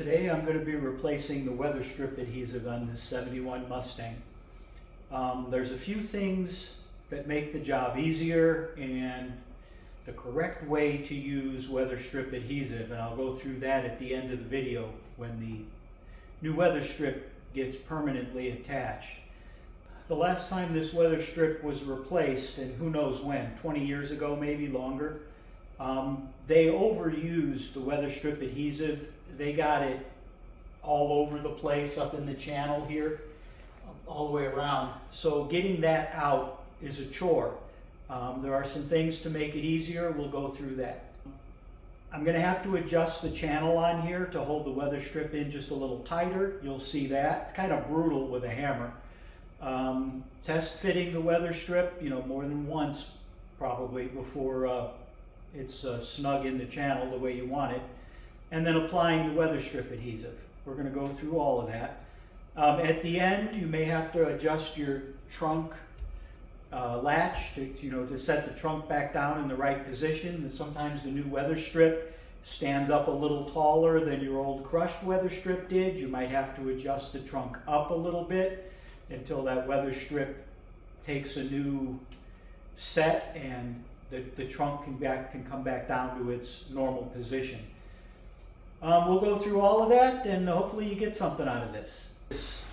Today I'm going to be replacing the Weatherstrip adhesive on this 71 Mustang. There's a few things that make the job easier and the correct way to use Weatherstrip adhesive, and I'll go through that at the end of the video when the new Weatherstrip gets permanently attached. The last time this Weatherstrip was replaced, and who knows when, 20 years ago, maybe longer, they overused the Weatherstrip adhesive. They got it all over the place up in the channel here, all the way around. So getting that out is a chore. There are some things to make it easier. We'll go through that. I'm going to have to adjust the channel on here to hold the Weatherstrip in just a little tighter. You'll see that. It's kind of brutal with a hammer. Test fitting the Weatherstrip, more than once probably before it's snug in the channel the way you want it. And then applying the Weatherstrip adhesive. We're going to go through all of that. At the end, you may have to adjust your trunk latch to set the trunk back down in the right position. And sometimes the new Weatherstrip stands up a little taller than your old crushed Weatherstrip did. You might have to adjust the trunk up a little bit until that Weatherstrip takes a new set and the trunk can come back down to its normal position. We'll go through all of that and hopefully you get something out of this.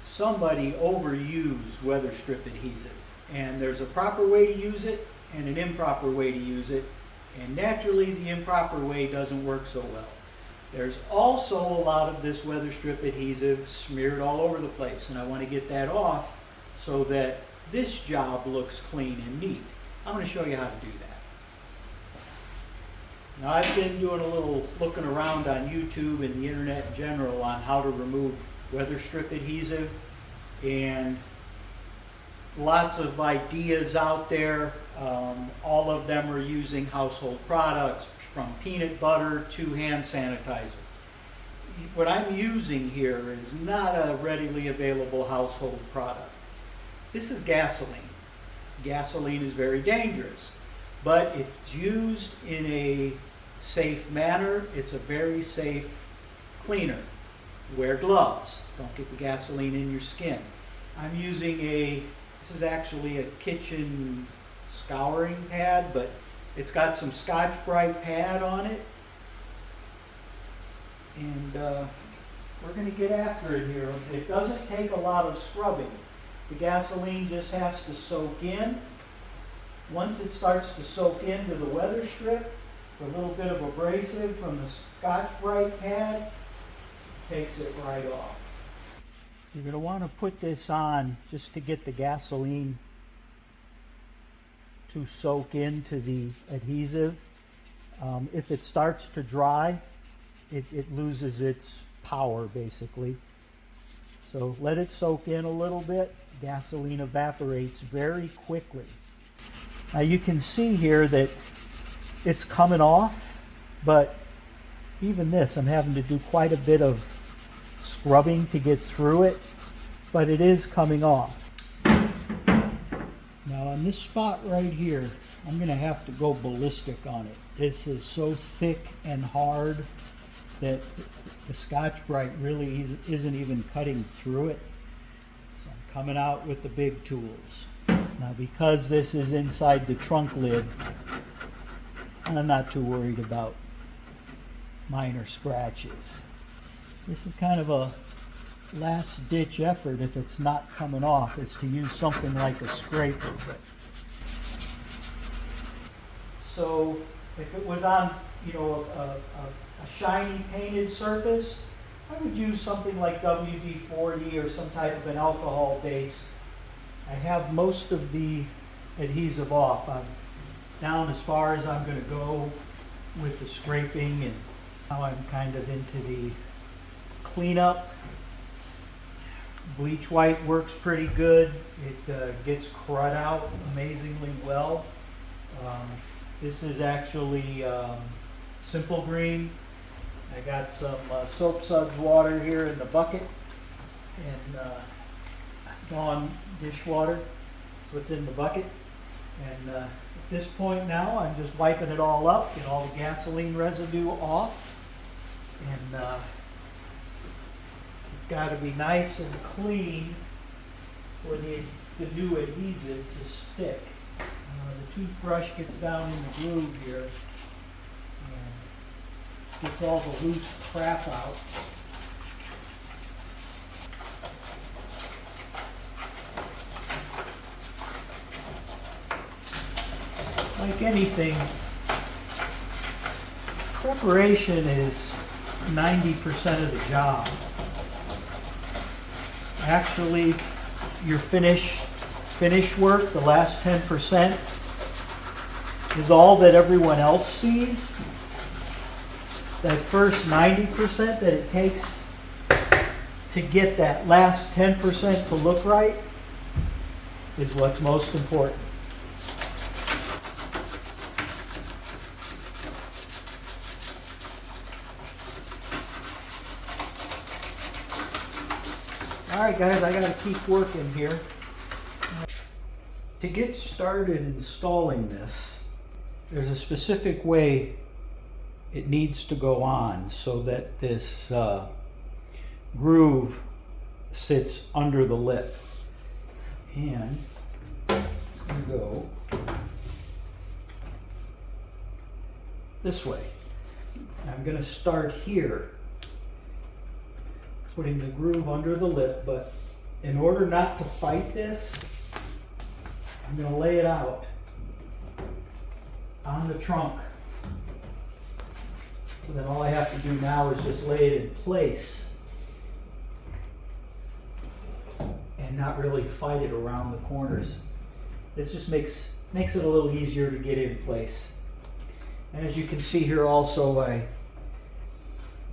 Somebody overused Weatherstrip adhesive, and there's a proper way to use it and an improper way to use it, and naturally the improper way doesn't work so well. There's also a lot of this Weatherstrip adhesive smeared all over the place, and I want to get that off so that this job looks clean and neat. I'm going to show you how to do that. Now, I've been doing a little looking around on YouTube and the internet in general on how to remove Weatherstrip adhesive, and lots of ideas out there. All of them are using household products, from peanut butter to hand sanitizer. What I'm using here is not a readily available household product. This is gasoline. Gasoline is very dangerous, but if it's used in a safe manner, it's a very safe cleaner. Wear gloves. Don't get the gasoline in your skin. I'm using this is actually a kitchen scouring pad, but it's got some Scotch-Brite pad on it. And we're going to get after it here. It doesn't take a lot of scrubbing. The gasoline just has to soak in. Once it starts to soak into the Weatherstrip, a little bit of abrasive from the Scotch-Brite pad takes it right off. You're going to want to put this on just to get the gasoline to soak into the adhesive. If it starts to dry, it loses its power basically. So let it soak in a little bit. Gasoline evaporates very quickly. Now you can see here that it's coming off, but even this, I'm having to do quite a bit of scrubbing to get through it, but it is coming off. Now on this spot right here, I'm going to have to go ballistic on it. This is so thick and hard that the Scotch-Brite really isn't even cutting through it. So I'm coming out with the big tools. Now because this is inside the trunk lid, I'm not too worried about minor scratches. This is kind of a last-ditch effort if it's not coming off, is to use something like a scraper. So if it was on, a shiny painted surface, I would use something like WD-40 or some type of an alcohol base. I have most of the adhesive off. I'm down as far as I'm going to go with the scraping, and now I'm kind of into the cleanup. Bleach white works pretty good. It gets crud out amazingly well. This is actually Simple Green. I got some Soap Suds water here in the bucket, and Dawn dishwater. That's what's in the bucket. And at this point now, I'm just wiping it all up, get all the gasoline residue off, and got to be nice and clean for the new adhesive to stick. The toothbrush gets down in the groove here and gets all the loose crap out. Like anything, preparation is 90% of the job. Actually, your finish work, the last 10%, is all that everyone else sees. That first 90% that it takes to get that last 10% to look right is what's most important. Alright guys, I gotta keep working here. To get started installing this, there's a specific way it needs to go on so that this groove sits under the lip. And it's gonna go this way. I'm gonna start here, putting the groove under the lip, but in order not to fight this, I'm going to lay it out on the trunk. So then all I have to do now is just lay it in place and not really fight it around the corners. This just makes it a little easier to get in place. As you can see here also, I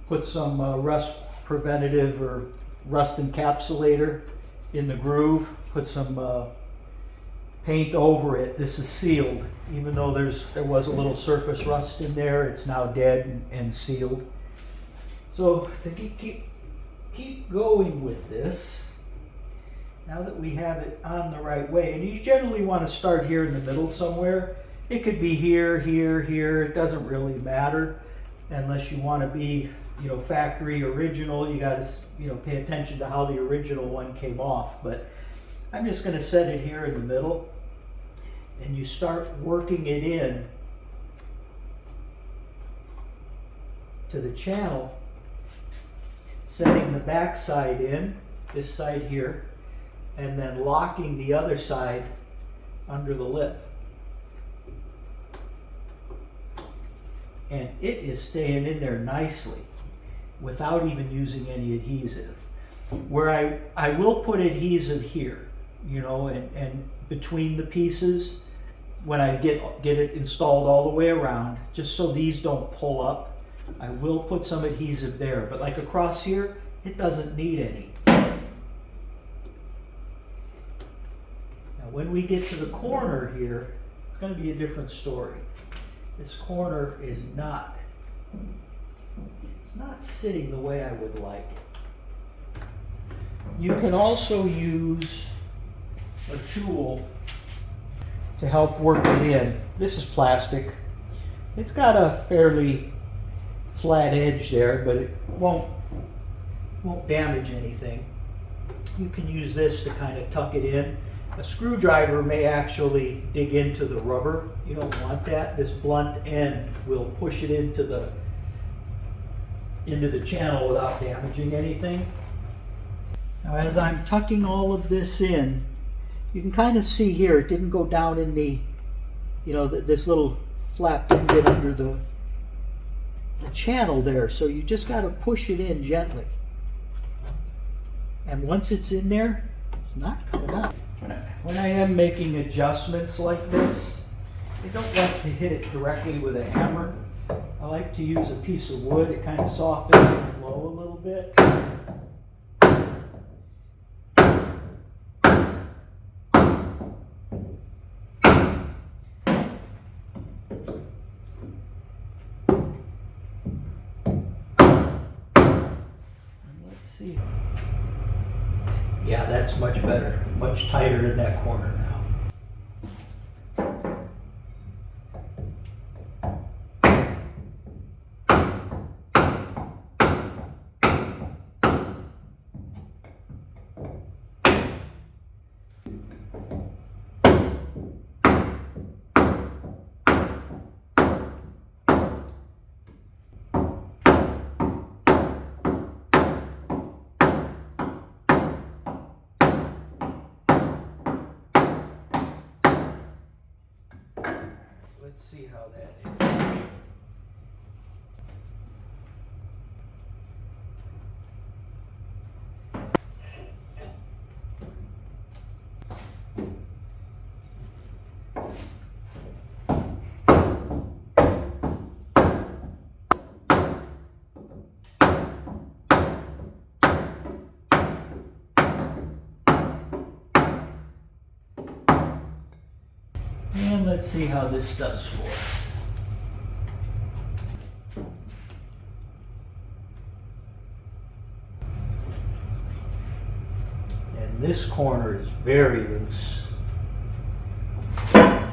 put some rust preventative or rust encapsulator in the groove, put some paint over it. This is sealed, even though there was a little surface rust in there. It's now dead and sealed. So to keep going with this, now that we have it on the right way, and you generally want to start here in the middle somewhere. It could be here, here, here. It doesn't really matter unless you want to be, factory original. You got to, pay attention to how the original one came off. But I'm just going to set it here in the middle, and you start working it in to the channel, setting the back side in, this side here, and then locking the other side under the lip. And it is staying in there nicely without even using any adhesive. Where I will put adhesive here, and between the pieces when I get it installed all the way around, just so these don't pull up. I will put some adhesive there, but like across here, it doesn't need any. Now when we get to the corner here, it's going to be a different story. This corner is not sitting the way I would like it. You can also use a tool to help work it in. This is plastic. It's got a fairly flat edge there, but it won't damage anything. You can use this to kind of tuck it in. A screwdriver may actually dig into the rubber. You don't want that. This blunt end will push it into the channel without damaging anything. Now as I'm tucking all of this in, you can kind of see here it didn't go down in the, this little flap didn't get under the channel there, so you just got to push it in gently. And once it's in there, it's not coming out. When I am making adjustments like this, I don't like to hit it directly with a hammer. I like to use a piece of wood. It kind of softens the blow a little bit. Let's see. Yeah, that's much better. Much tighter in that corner now. let's see how that is. And let's see how this does for us. And this corner is very loose. Yeah.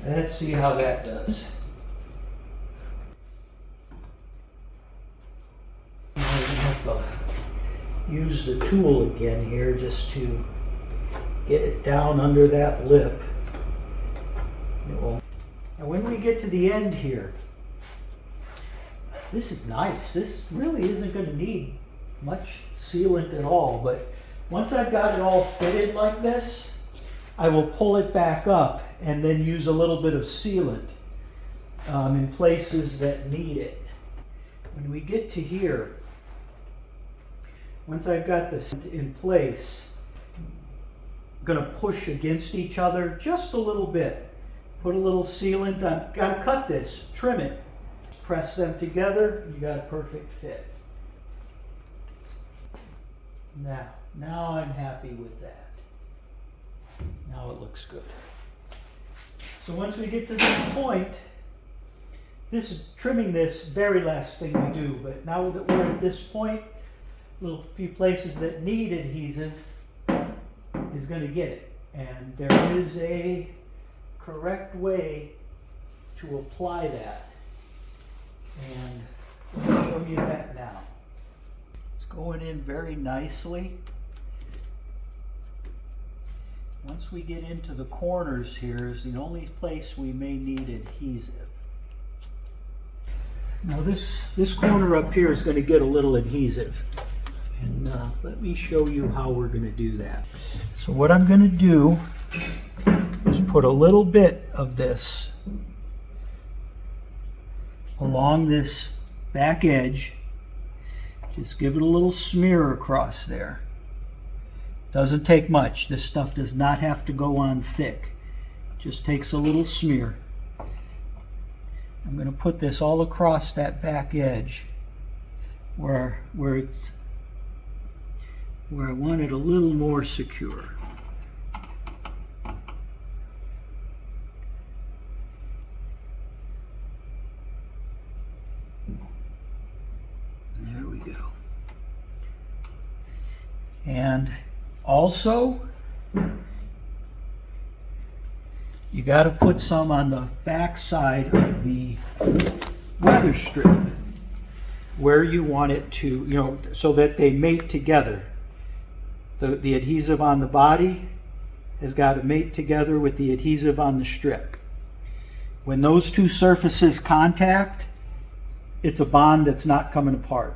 Let's see how that does. Use the tool again here just to get it down under that lip. Now when we get to the end here, this is nice. This really isn't going to need much sealant at all, but once I've got it all fitted like this, I will pull it back up and then use a little bit of sealant in places that need it. When we get to here, once I've got this in place, I'm going to push against each other just a little bit. Put a little sealant on. Got to cut this, trim it. Press them together, you got a perfect fit. Now I'm happy with that. Now it looks good. So once we get to this point, this is trimming this very last thing we do, but now that we're at this point, little few places that need adhesive is going to get it, and there is a correct way to apply that, and I'll show you that now. It's going in very nicely. Once we get into the corners here is the only place we may need adhesive. Now this corner up here is going to get a little adhesive. And let me show you how we're going to do that. So what I'm going to do is put a little bit of this along this back edge. Just give it a little smear across there. Doesn't take much. This stuff does not have to go on thick. Just takes a little smear. I'm going to put this all across that back edge where I want it a little more secure. There we go. And also, you got to put some on the back side of the Weatherstrip where you want it to, so that they mate together. The adhesive on the body has got to mate together with the adhesive on the strip. When those two surfaces contact, it's a bond that's not coming apart.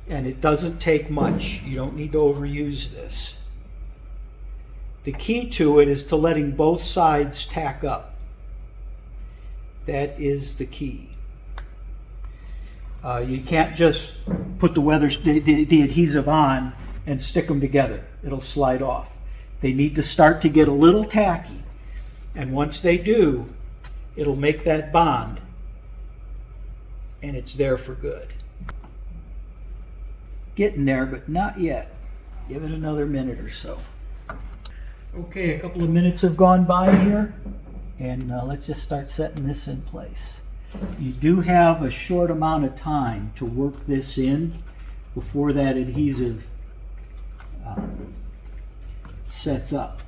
And it doesn't take much. You don't need to overuse this. The key to it is to letting both sides tack up. That is the key. You can't just put the adhesive on and stick them together. It'll slide off. They need to start to get a little tacky. And once they do, it'll make that bond. And it's there for good. Getting there, but not yet. Give it another minute or so. Okay, a couple of minutes have gone by here. And let's just start setting this in place. You do have a short amount of time to work this in before that adhesive sets up.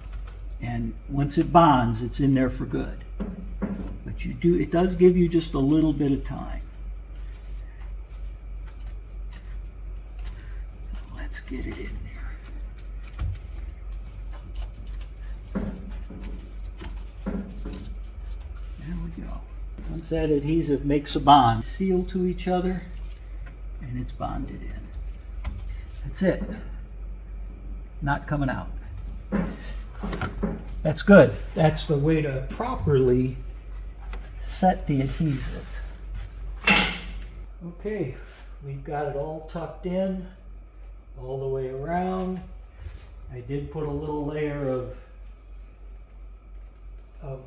And once it bonds, it's in there for good. But it does give you just a little bit of time. So let's get it in there. There we go. Once that adhesive makes a bond, seal to each other, and it's bonded in. That's it. Not coming out. That's good. That's the way to properly set the adhesive. Okay, we've got it all tucked in all the way around. I did put a little layer of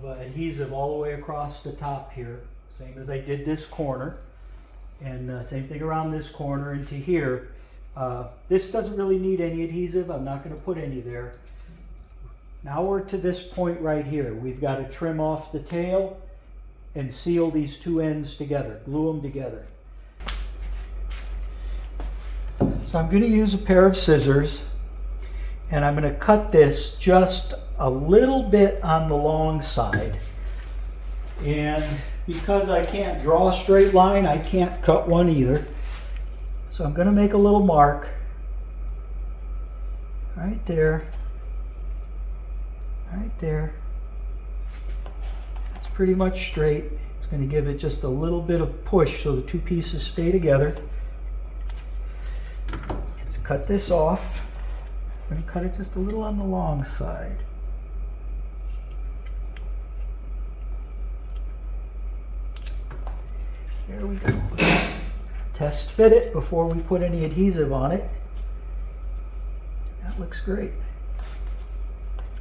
adhesive all the way across the top here, same as I did this corner, and same thing around this corner into here. This doesn't really need any adhesive. I'm not going to put any there. Now we're to this point right here. We've got to trim off the tail and seal these two ends together, glue them together. So I'm going to use a pair of scissors, and I'm going to cut this just a little bit on the long side. And because I can't draw a straight line, I can't cut one either. So I'm going to make a little mark right there, right there. That's pretty much straight. It's going to give it just a little bit of push so the two pieces stay together. Let's cut this off. I'm going to cut it just a little on the long side. There we go. Test fit it before we put any adhesive on it. That looks great.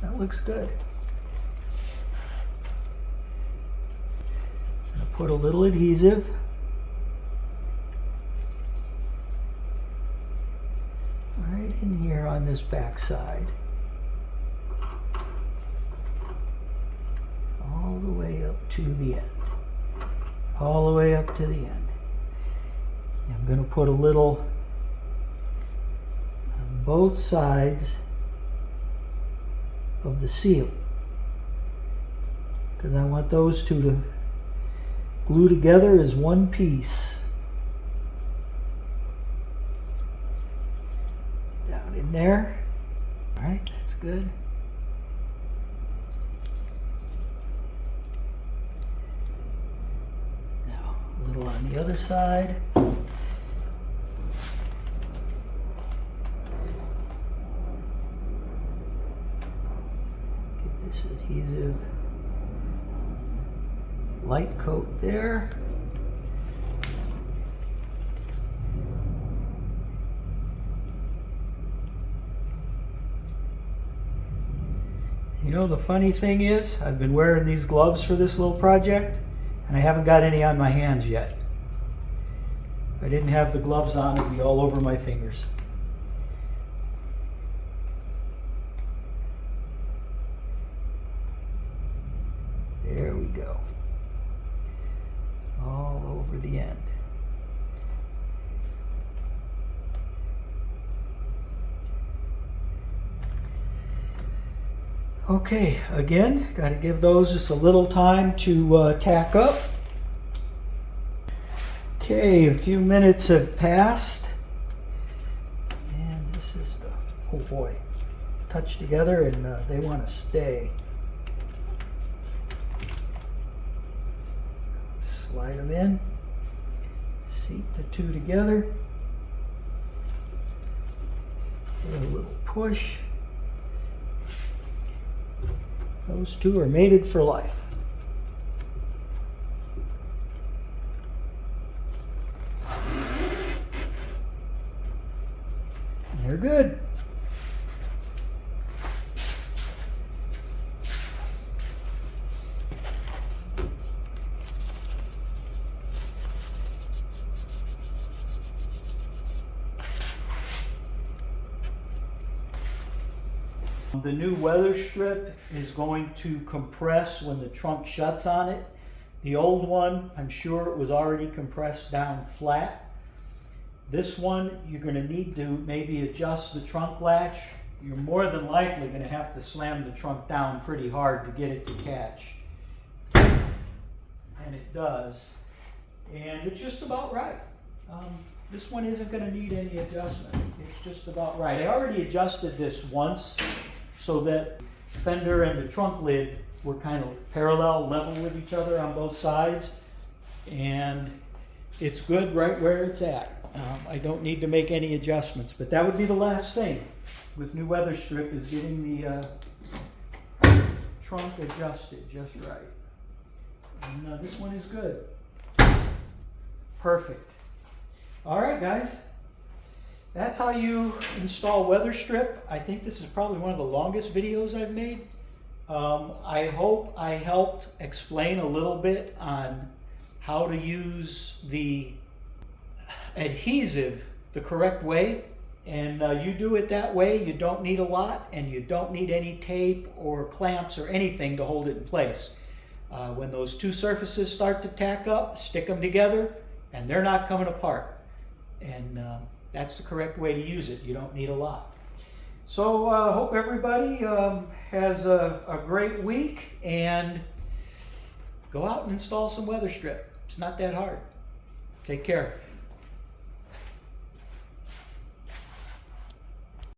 That looks good. I'm going to put a little adhesive. Right in here on this back side. All the way up to the end. All the way up to the end. I'm going to put a little on both sides of the seal, because I want those two to glue together as one piece. Down in there. All right, that's good. Now a little on the other side. Adhesive light coat there. You know, the funny thing is, I've been wearing these gloves for this little project, and I haven't got any on my hands yet. If I didn't have the gloves on, it'd be all over my fingers. There we go. All over the end. Okay, again, got to give those just a little time to tack up. Okay, a few minutes have passed. And this is the, oh boy, touch together, and they want to stay. Slide them in, seat the two together, give it a little push. Those two are mated for life. And they're good. The new Weatherstrip is going to compress when the trunk shuts on it. The old one, I'm sure it was already compressed down flat. This one, you're going to need to maybe adjust the trunk latch. You're more than likely going to have to slam the trunk down pretty hard to get it to catch. And it does. And it's just about right. This one isn't going to need any adjustment. It's just about right. I already adjusted this once, so that fender and the trunk lid were kind of parallel, level with each other on both sides. and it's good right where it's at. I don't need to make any adjustments, but that would be the last thing with new Weatherstrip, is getting the trunk adjusted just right. And this one is good. Perfect. All right, guys. That's how you install Weatherstrip. I think this is probably one of the longest videos I've made. I hope I helped explain a little bit on how to use the adhesive the correct way. And you do it that way, you don't need a lot, and you don't need any tape or clamps or anything to hold it in place. When those two surfaces start to tack up, stick them together, and they're not coming apart. And that's the correct way to use it. You don't need a lot. So hope everybody has a great week, and go out and install some Weatherstrip. It's not that hard. Take care.